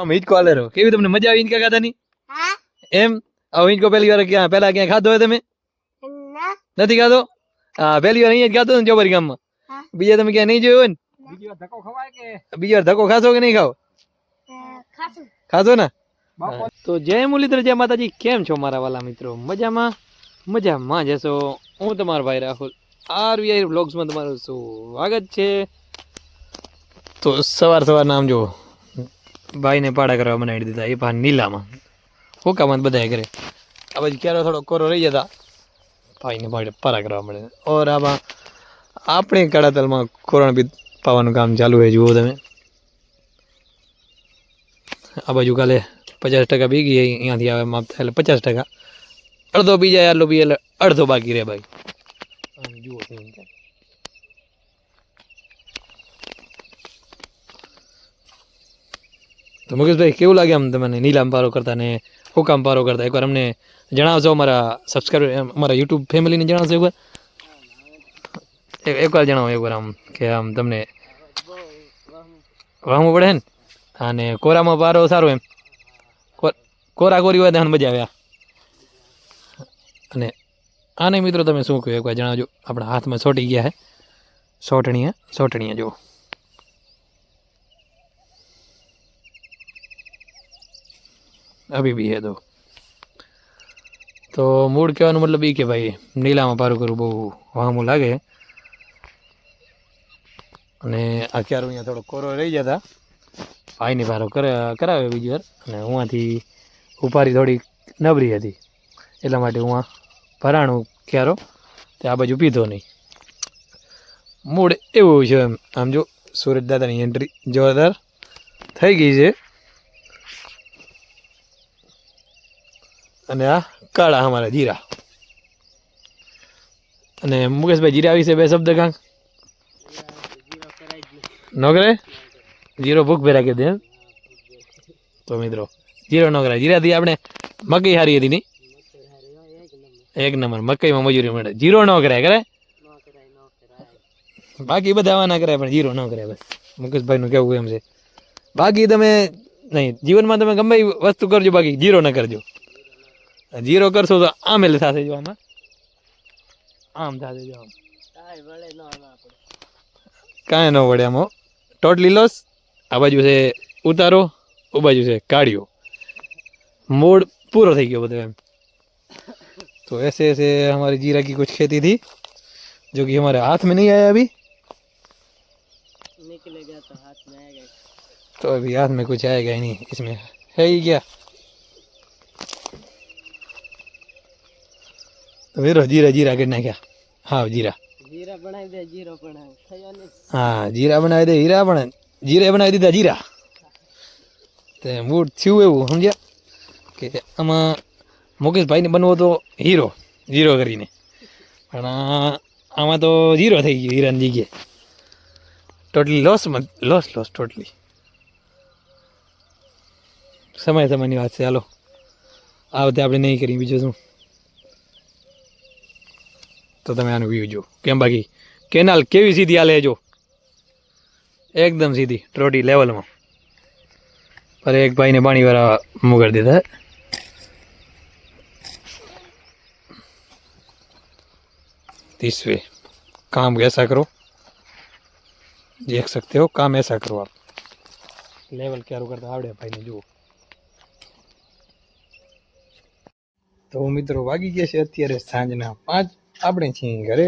આમ હિંચકો હાલે રહ્યો. કેવી તમને મજા આવી હિંચકા ખાધાની? એમ આવો હિંચકો પહેલી વાર પેલા ક્યાં ખાધો હોય તમે? નથી ખાધો? હા, પહેલી વાર અહીંયા જ ખાધો ને ચોબારી ગામમાં. બીજા તમે ક્યાં નહીં જોયો હોય ને? બીજી વાર ધક્કો ખાશો કે નહીં ખાવ? ખાશો ને? તો જય મુરલીધર, જય માતાજી. કેમ છો મારા વાલા મિત્રો? મજામાં? મજામાં જશો. હું તમારો ભાઈ રાહુલ RVI વ્લોગ્સમાં તમારું સ્વાગત છે. તો સવાર નામ જો ભાઈને પાડા કરવા બનાવી દીધા, એ પણ નીલામાં હુકામાં બધા કરે. આ પછી ક્યારે થોડો કોરો રહી જતા ભાઈને પાડા કરવા મળે. ઓર આમાં આપણે કડાતલમાં કોરણ બી પાવાનું કામ ચાલુ હોય. જુઓ તમે આ બાજુ કાલે 50% બી ગઈ, અહીંયાથી આવે માપ થાય એટલે 50%. અડધો બી જાય, આટલો બી એટલે અડધો બાકી રહે ભાઈ. જુઓ તો મુકેશભાઈ, કેવું લાગે આમ તમને નીલામ પારો કરતા ને હુકામ પારો કરતા? એકવાર અમને જણાવશો, અમારા સબસ્ક્રાઈબર અમારા યુટ્યુબ ફેમિલીને જણાવશો એકવાર જણાવો એકવાર આમ કે આમ તમને વાહવું પડે ને. અને કોરામાં પારો સારો એમ કોરા કોરી હોય તો મજા આવે. અને આને મિત્રો તમે શું કહો એકવાર જણાવજો. આપણા હાથમાં સોટી ગયા હે સોટણીયા જુઓ. અભી બી હે તો મૂળ કહેવાનો મતલબ એ કે ભાઈ નીલામાં પારું કરવું બહુ વાહમું લાગે. અને આ ક્યારો અહીંયા થોડો કોરો રહી જતા ભાઈની પારો કરાવે બીજી વાર. અને હુંથી ઉપારી થોડી નબળી હતી એટલા માટે હું ભરાણું ક્યારો તે આ બાજુ પીધો નહીં. મૂળ એવું છે એમ. આમ જો સુરજ દાદાની એન્ટ્રી જોરદાર થઈ ગઈ છે. અને આ કાળા અમારા જીરા. અને મુકેશભાઈ, જીરા વિશે બે શબ્દ કાંક ન કરે? જીરો ભૂખ ભેરા કે દે. તો મિત્રો જીરો ન કરાય. જીરાથી આપણે મકઈ હારી હતી નહીં? એક નંબર મકઈમાં મજૂરી મળે. જીરો ન કરાય. કરે બાકી બધા આવા ના કરાય, પણ જીરો ન કરાય. બસ મુકેશભાઈ નું કેવું એમ છે. બાકી તમે નહીં, જીવનમાં તમે ગમે એ વસ્તુ કરજો, બાકી જીરો ન કરજો. જીરો કરશો તો આમ એટલે થશે. જો આમ થશે. જો કાંઈ ન વળે આમાં. Totally loss. આ બાજુ છે ઉતારો, ઓ બાજુ છે કાઢ્યો. मूड पूरा થઈ ગયો બધો એમ. तो ऐसे ऐसे हमारी जीरा की कुछ खेती थी जो कि हमारे हाथ में नहीं आया अभी. निकलेगा तो हाथ में आएगा. तो अभी हाथ में कुछ आएगा ही नहीं. इसमें है ही क्या. तो मेरा जीरा करना क्या. हाँ जीरा बनाई दे. जीरो बनाए. हाँ जीरा बनाई दे. हीरा बना जीरे बनाई दीधा जीरा. ते मूड थયું એવું સમજ્યા કે આમાં મુકેશભાઈને બનવો તો હીરો કરીને, પણ આમાં તો ઝીરો થઈ ગયો હીરાની જગ્યાએ. Totally loss totally. સમયની વાત છે. હાલો આ વખતે આપણે નહીં કરીએ. બીજું શું. તો તમે આનું વ્યૂ જો કેમ. બાકી કેનાલ કેવી સીધી હાલે જો, એકદમ સીધી ટ્રોટી લેવલમાં. पर एक भाई ने पानी वाला मुँह कर देता है. दिस वे काम ऐसा करो, देख सकते हो. काम ऐसा करो आप. लेवल क्या करता आवड़े भाई ने जो. तो मित्रों वागी गया છે અત્યારે સાંજના 5. આપણે છીએ ઘરે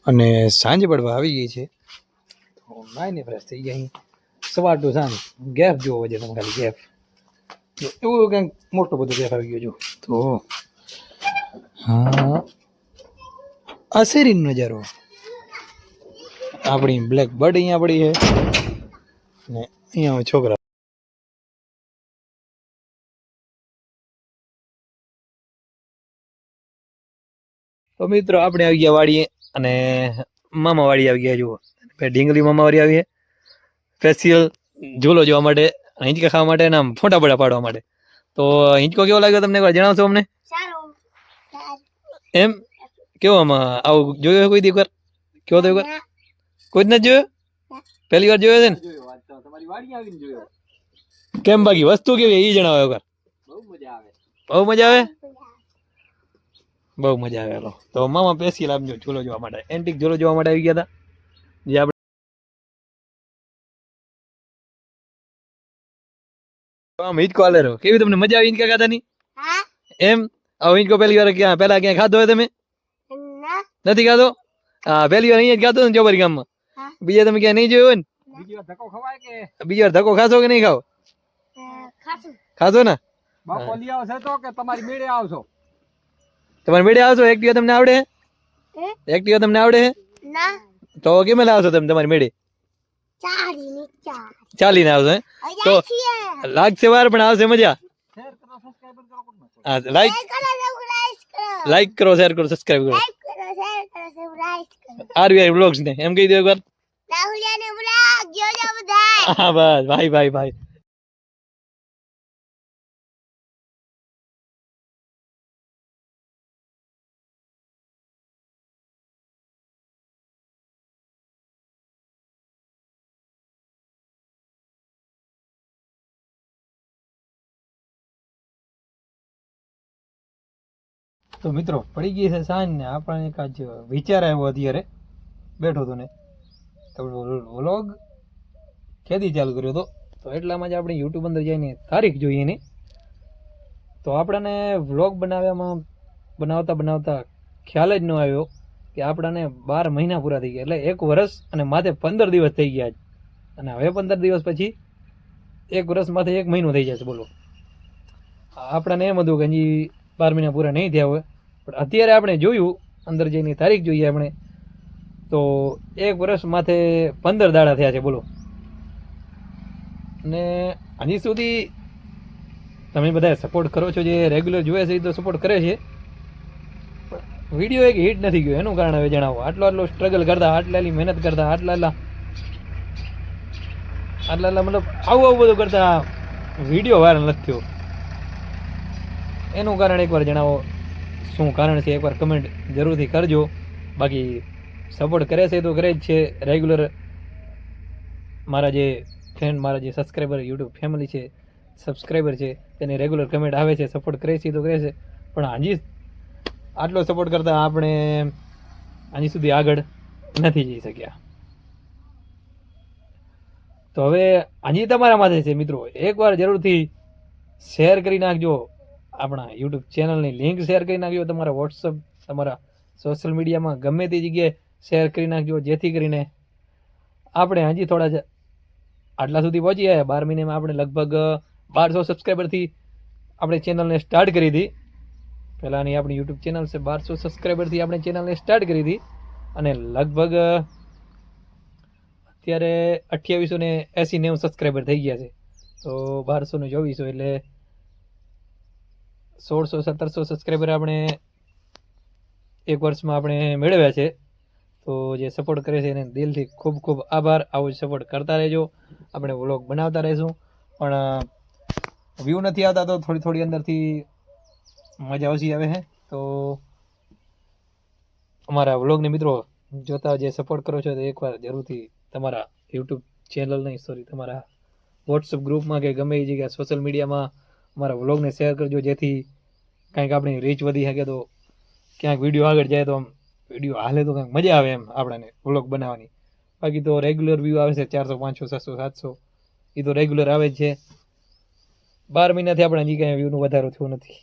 અને સાંજ પડવા આવી ગઈ છે. તો નાઈને ફ્રેશ થઈ ગયા. સવાર ટુ સાંજ ગેપ જોવો છે તમે ખાલી. ગેપ એવું કંઈક મોટો બધો ગેપ આવી ગયો. જો તો હા અસેરીનો નજારો. આપણી બ્લેક બર્ડ અહીંયા પડી છે ને અહીંયા છોકરા. તો મિત્રો આપણે આવી ગયા વાડીએ અને મામા વાડી આવી ગયા. જુઓ ઢીંગલી મામા વાડી આવી છે સ્પેશિયલ ઝૂલો જોવા માટે, હિંચકા ખાવા માટે, આમ ફોટા બડા પાડવા માટે. તો હિંચકો કેવો લાગ્યો તમને એકવાર જણાવશો અમને? એમ કેવો આમાં આવું જોયો કોઈ દી એકવાર? કેવો તો એકવાર કોઈ જ નથી જોયો? પહેલી વાર જોયો છે ને? કેમ બાકી વસ્તુ કેવી એ જણાવો એકવાર. બહુ મજા આવે. બહુ મજા આવે. હાલો તો મામા પેસી લાવજો ઝૂલો જોવા માટે, એન્ટિક ઝૂલો જોવા માટે આવી ગયા હતા જે આપણે હિંચકો હાલે રહ્યો. કેવી તમને મજા આવી હિંચકા ખાધાની? એમ આવો હિંચકો પહેલી વાર પેલા ક્યાં ખાધો હોય તમે? નથી ખાધો? હા પહેલી વાર અહીંયા જ ખાધો ને ચોબરી ગામમાં. બીજા તમે ક્યાં નહીં જોયો હોય ને? બીજી વાર ધક્કો ખાશો કે નહીં ખાઓ? ખાશો ને? તમારી મેળે આવશો? એક્ટિવા તમને આવડે? એક્ટિવા તમને આવડે? તો કેમ લાવશો તમે તમારી મેળે? ચાલીને આવશો તો લાગશે વાર પણ આવશે મજા. હા લાઈક કરો, શેર કરો, સબસ્ક્રાઇબ કરો. આરવીઆઈ વ્લોગ્સ ને એમ કહી દો એકવાર. હા બસ ભાઈ ભાઈ ભાઈ. તો મિત્રો પડી ગઈ છે સાંજ ને આપણને એક આજ વિચાર આવ્યો અત્યારે બેઠો હતો ને તો વ્લોગ ખેતી ચાલુ કર્યો હતો તો એટલામાં જ આપણે યુટ્યુબ અંદર જઈને તારીખ જોઈએ ને તો આપણને વ્લોગ બનાવતા ખ્યાલ જ ન આવ્યો કે આપણને 12 મહિના પૂરા થઈ ગયા, એટલે 1 વર્ષ અને માથે 15 દિવસ થઈ ગયા અને હવે 15 દિવસ પછી 1 વર્ષ માથે 1 મહિનો થઈ જશે. બોલો આપણને એમ હતું કે હજી 12 મહિના પૂરા નહીં થયા હોય પણ અત્યારે આપણે જોયું અંદર જઈને તારીખ જોઈએ આપણે તો 1 વર્ષ માથે 15 દાડા થયા છે. બોલો અને હજી સુધી તમે બધા સપોર્ટ કરો છો, જે રેગ્યુલર જોવે છે એ તો સપોર્ટ કરે છે, વિડીયો એક હિટ નથી ગયો એનું કારણ હવે જણાવો. આટલો સ્ટ્રગલ કરતા, આટલી મહેનત કરતા, આટલા મતલબ આવું બધું કરતા વિડીયો વાયરલ નથી થયો એનું કારણ એકવાર જણાવો શું કારણ છે? એકવાર કમેન્ટ જરૂરથી કરજો. બાકી સપોર્ટ કરે છે તો કરે જ છે રેગ્યુલર. મારા જે ફ્રેન્ડ, મારા જે સબસ્ક્રાઈબર, યુટ્યુબ ફેમિલી છે, સબસ્ક્રાઈબર છે, તેને રેગ્યુલર કમેન્ટ આવે છે, સપોર્ટ કરે છે તો કરે છે, પણ હજી આટલો સપોર્ટ કરતાં આપણે હજી સુધી આગળ નથી જઈ શક્યા. તો હવે હજી તમારા માથે છે મિત્રો, એકવાર જરૂરથી શેર કરી નાખજો. આપણા યુટ્યુબ ચેનલની લિંક શેર કરી નાખજો, તમારા વોટ્સઅપ, તમારા સોશિયલ મીડિયામાં ગમે તે જગ્યાએ શેર કરી નાખજો, જેથી કરીને આપણે હજી થોડા આટલા સુધી પહોંચી ગયા. 12 મહિનામાં આપણે લગભગ 1200 સબસ્ક્રાઈબરથી આપણે ચેનલને સ્ટાર્ટ કરી હતી. પહેલાંની આપણી યુટ્યુબ ચેનલ છે, 1200 સબસ્ક્રાઈબરથી આપણે ચેનલને સ્ટાર્ટ કરી હતી અને લગભગ અત્યારે 2880-90 સબસ્ક્રાઈબર થઈ ગયા છે. તો 1200 ને 2400 એટલે 1600-1700 સબસ્ક્રાઈબર આપણે 1 વર્ષમાં આપણે મેળવ્યા છે. તો જે સપોર્ટ કરે છે એને દિલથી ખૂબ ખૂબ આભાર. આવો જ સપોર્ટ કરતા રહેજો, આપણે વ્લોગ બનાવતા રહીશું. પણ વ્યૂ નથી આવતા તો થોડી અંદરથી મજા ઓછી આવે છે. તો અમારા વ્લોગને મિત્રો જોતા જે સપોર્ટ કરો છો તો એકવાર જરૂરથી તમારા યુટ્યુબ ચેનલ નહીં, સોરી, તમારા વોટ્સઅપ ગ્રુપમાં કે ગમે એ જગ્યાએ સોશિયલ મીડિયામાં અમારા વ્લોગને શેર કરજો, જેથી કંઈક આપણી રીચ વધી શકે. તો ક્યાંક વિડીયો આગળ જાય તો આમ વિડીયો હાલે તો કંઈક મજા આવે એમ આપણને વ્લોગ બનાવવાની. બાકી તો રેગ્યુલર વ્યૂ આવે છે 400, 500, 600, 700, એ તો રેગ્યુલર આવે જ છે. 12 મહિનાથી આપણે હજી કાંઈ વ્યૂનું વધારો થયો નથી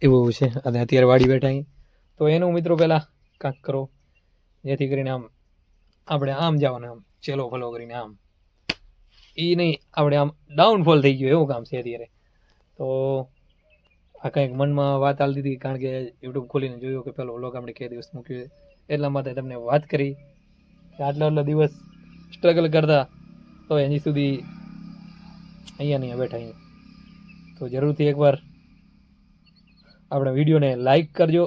એવું છે. અને અત્યારે વાડી બેઠા અહીં તો એનું મિત્રો પહેલાં કાંક કરો, જેથી કરીને આમ આપણે આમ જવાનું, આમ ચેલો ફોલો કરીને આમ એ નહીં, આપણે આમ ડાઉનફોલ થઈ ગયું એવું કામ છે અત્યારે. તો આ કંઈક મનમાં વાત આવી દીધી, કારણ કે યુટ્યુબ ખોલીને જોયું કે પેલો વ્લોગ આપણે કે દિવસ મૂક્યો છે, એટલા માટે તમને વાત કરી કે આટલા દિવસ સ્ટ્રગલ કરતા તો હજી સુધી અહીંયા બેઠા અહીં. તો જરૂરથી એકવાર આપણા વિડીયોને લાઈક કરજો,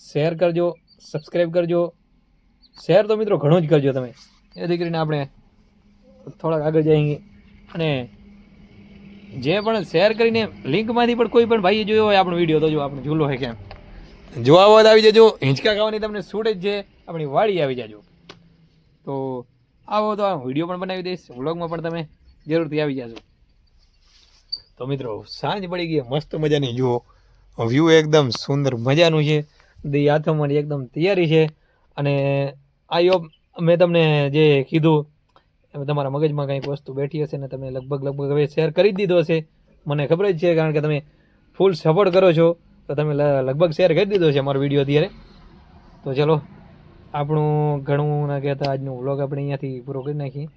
શેર કરજો, સબસ્ક્રાઈબ કરજો. શેર તો મિત્રો ઘણું જ કરજો તમે, જેથી કરીને આપણે થોડાક આગળ જઈએ. અને જે પણ શેર કરીને લિંકમાંથી પણ કોઈ પણ ભાઈએ જોયો હોય આપણો વિડીયો તો જો આપણે ઝૂલો છે કેમ જોવા હોય આવી જજો. હિંચકા ખાવાની તમને છૂટ જ છે, આપણી વાડી આવી જાજો. તો આવો તો આ વિડીયો પણ બનાવી દઈશ, વ્લોગમાં પણ તમે જરૂરથી આવી જાજો. તો મિત્રો સાંજ પડી ગઈ મસ્ત મજાની, જુઓ વ્યૂ એકદમ સુંદર મજાનું છે, દી હાથોમાં એકદમ તૈયારી છે. અને આઈ હોપ મેં તમને જે કીધું તમારા મગજમાં કંઈક વસ્તુ બેઠી હશે ને તમે લગભગ હવે શેર કરી દીધો હશે, મને ખબર જ છે, કારણ કે તમે ફૂલ સપોર્ટ કરો છો, તો તમે લગભગ શેર કરી દીધો છે અમારો વિડીયો અત્યારે. તો ચલો આપણું ઘણું ના કહેતા આજનું વ્લોગ આપણે અહીંયાથી પૂરો કરી નાખીએ.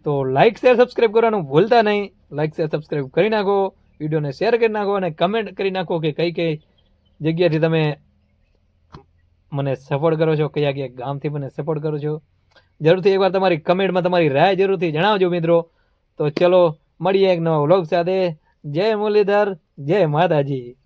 તો લાઇક શેર સબસ્ક્રાઈબ કરવાનું ભૂલતા નહીં. લાઇક શેર સબસ્ક્રાઈબ કરી નાખો, વિડીયોને શેર કરી નાખો અને કમેન્ટ કરી નાખો કે કઈ કઈ જગ્યાથી તમે મને સપોર્ટ કરો છો, કયા ગામથી મને સપોર્ટ કરો છો. જરૂરથી એકવાર તમારી કમેન્ટમાં તમારી રાય જરૂરથી જણાવજો મિત્રો. તો ચલો મળીએ એક નવા વ્લોગ સાથે. જય મુરલીધર, જય માતાજી.